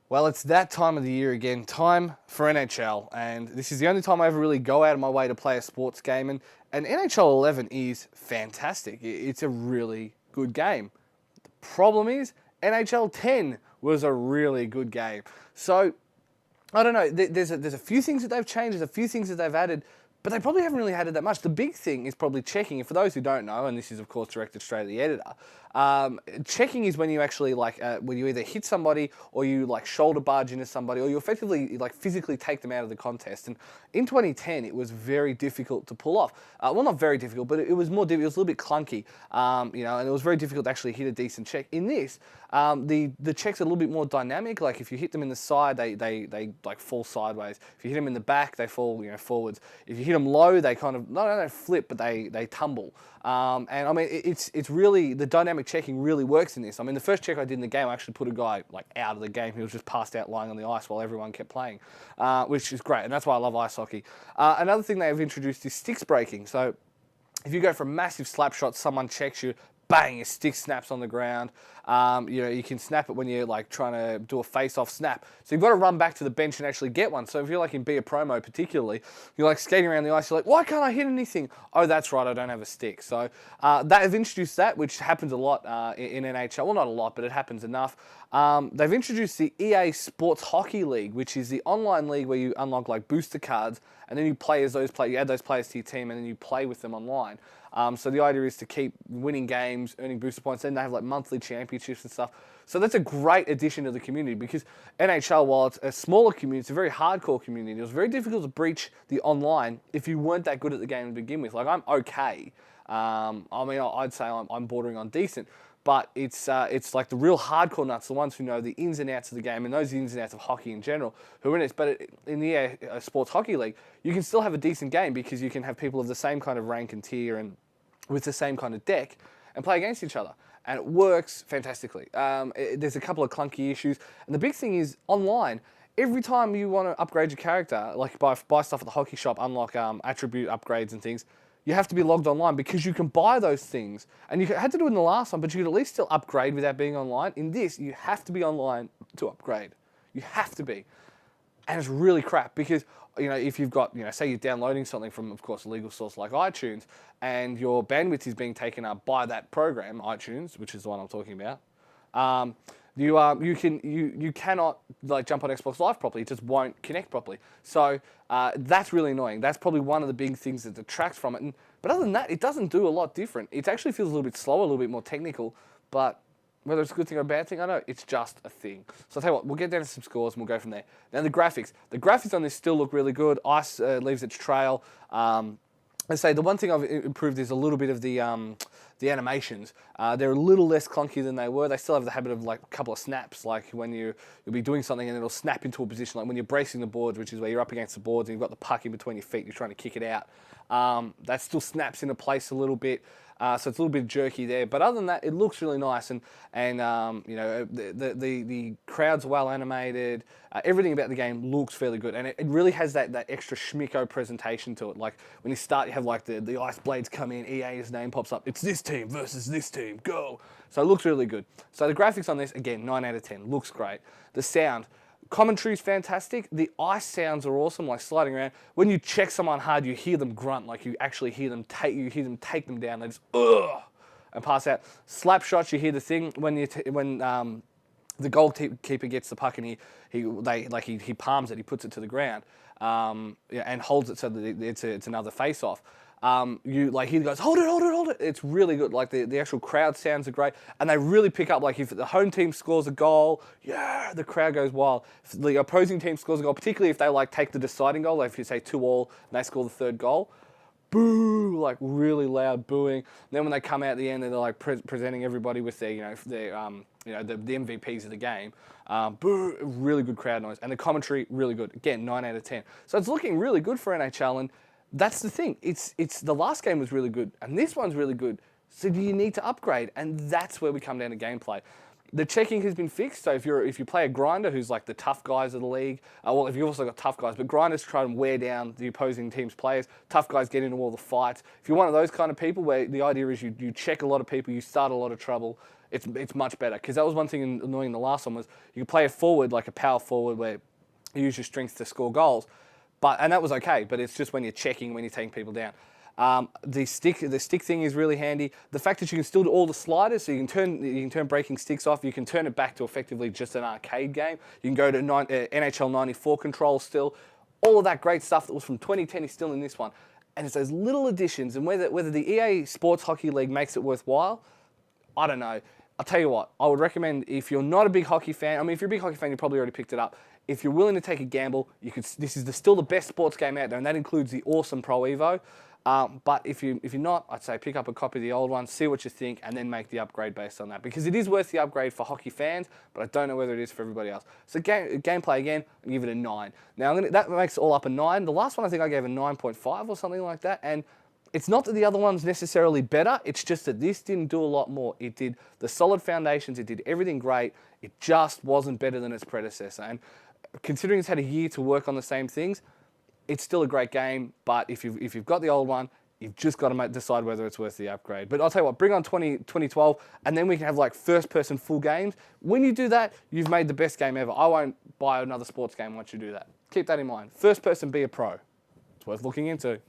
Well, it's that time of the year again, time for NHL, and this is the only time I ever really go out of my way to play a sports game, and NHL 11 is fantastic. It's a really good game. The problem is, NHL 10 was a really good game. So, I don't know, there's a few things that they've changed, there's a few things that they've added, but they probably haven't really added that much. The big thing is probably checking. And for those who don't know, and this is of course directed straight at the editor, checking is when you actually when you either hit somebody or you like shoulder barge into somebody or you effectively like physically take them out of the contest. And in 2010, it was very difficult to pull off. Well, not very difficult, but it was more difficult. It was a little bit clunky, and it was very difficult to actually hit a decent check. In this, the checks are a little bit more dynamic. Like if you hit them in the side, they like fall sideways. If you hit them in the back, they fall forwards. If you hit them low, they kind of not only flip, but they tumble. And I mean, it's really the dynamic checking really works in this. I mean, the first check I did in the game, I actually put a guy like out of the game. He was just passed out lying on the ice while everyone kept playing, which is great, and that's why I love ice hockey. Another thing they have introduced is sticks breaking. So if you go for a massive slap shot, someone checks you, bang, your stick snaps on the ground. You can snap it when you're like trying to do a face-off snap. So you've got to run back to the bench and actually get one. So if you're like in Be a Promo particularly, you're like skating around the ice, you're like, why can't I hit anything? Oh, that's right, I don't have a stick. So they've introduced that, which happens a lot in NHL. Well, not a lot, but it happens enough. They've introduced the EA Sports Hockey League, which is the online league where you unlock like booster cards, and then you play as those players. You add those players to your team, and then you play with them online. So the idea is to keep winning games, earning booster points. Then they have like monthly championships and stuff. So that's a great addition to the community because NHL, while it's a smaller community, it's a very hardcore community. It was very difficult to breach the online if you weren't that good at the game to begin with. Like I'm okay. I'd say I'm bordering on decent. But it's like the real hardcore nuts, the ones who know the ins and outs of the game and knows the ins and outs of hockey in general, who are in it. But in the Sports Hockey League, you can still have a decent game because you can have people of the same kind of rank and tier and with the same kind of deck and play against each other. And it works fantastically. There's a couple of clunky issues. And the big thing is online, every time you want to upgrade your character, like buy stuff at the hockey shop, unlock attribute upgrades and things, you have to be logged online because you can buy those things. And you had to do it in the last one, but you could at least still upgrade without being online. In this, you have to be online to upgrade. You have to be. And it's really crap because, if you've got, say you're downloading something from, of course, a legal source like iTunes, and your bandwidth is being taken up by that program, iTunes, which is the one I'm talking about, you cannot like jump on Xbox Live properly. It just won't connect properly. So that's really annoying. That's probably one of the big things that detracts from it. But other than that, it doesn't do a lot different. It actually feels a little bit slower, a little bit more technical. But whether it's a good thing or a bad thing, I don't know. It's just a thing. So I'll tell you what, we'll get down to some scores and we'll go from there. Now the graphics. The graphics on this still look really good. Ice leaves its trail. I say the one thing I've improved is a little bit of the animations. They're a little less clunky than they were. They still have the habit of like a couple of snaps, like when you'll be doing something and it'll snap into a position, like when you're bracing the boards, which is where you're up against the boards and you've got the puck in between your feet, you're trying to kick it out. That still snaps into place a little bit. So it's a little bit jerky there, but other than that, it looks really nice, and the crowd's well animated. Everything about the game looks fairly good, and it really has that extra schmicko presentation to it. Like when you start, you have like the ice blades come in, EA's name pops up. It's this team versus this team, go! So it looks really good. So the graphics on this, again, 9 out of 10, looks great. The sound. Commentary is fantastic. The ice sounds are awesome, like sliding around. When you check someone hard, you hear them grunt, like you actually hear them take them down. They just ugh and pass out. Slap shots, you hear the thing when the goalkeeper gets the puck and he palms it, he puts it to the ground, and holds it so that it's another face off. He goes, hold it. It's really good. Like the actual crowd sounds are great. And they really pick up, like if the home team scores a goal, yeah, the crowd goes wild. If the opposing team scores a goal, particularly if they like take the deciding goal, like if you say 2-2 and they score the third goal, boo, like really loud booing. And then when they come out at the end, they're like presenting everybody with their, the MVPs of the game. Boo, really good crowd noise. And the commentary, really good. Again, 9 out of 10. So it's looking really good for NHL, and that's the thing. It's the last game was really good, and this one's really good. So do you need to upgrade? And that's where we come down to gameplay. The checking has been fixed. So if you play a grinder who's like the tough guys of the league, if you've also got tough guys, but grinders try and wear down the opposing team's players. Tough guys get into all the fights. If you're one of those kind of people where the idea is you check a lot of people, you start a lot of trouble, it's much better. Because that was one thing annoying the last one was you could play a forward, like a power forward, where you use your strength to score goals. And that was okay, but it's just when you're checking, when you're taking people down. The stick thing is really handy. The fact that you can still do all the sliders, so you can turn breaking sticks off. You can turn it back to effectively just an arcade game. You can go to NHL 94 controls still. All of that great stuff that was from 2010 is still in this one. And it's those little additions, and whether the EA Sports Hockey League makes it worthwhile, I don't know. I'll tell you what, I would recommend if you're not a big hockey fan, I mean, if you're a big hockey fan, you probably already picked it up. If you're willing to take a gamble, this is still the best sports game out there, and that includes the awesome Pro Evo. But if you're not, I'd say pick up a copy of the old one, see what you think, and then make the upgrade based on that. Because it is worth the upgrade for hockey fans, but I don't know whether it is for everybody else. So gameplay again, I'll give it a 9. Now that makes it all up a 9. The last one I think I gave a 9.5 or something like that, and it's not that the other one's necessarily better, it's just that this didn't do a lot more. It did the solid foundations, it did everything great, it just wasn't better than its predecessor. And considering it's had a year to work on the same things, it's still a great game, but if you've got the old one, you've just got to decide whether it's worth the upgrade. But I'll tell you what, bring on 2012, and then we can have like first-person full games. When you do that, you've made the best game ever. I won't buy another sports game once you do that. Keep that in mind. First person, be a pro. It's worth looking into.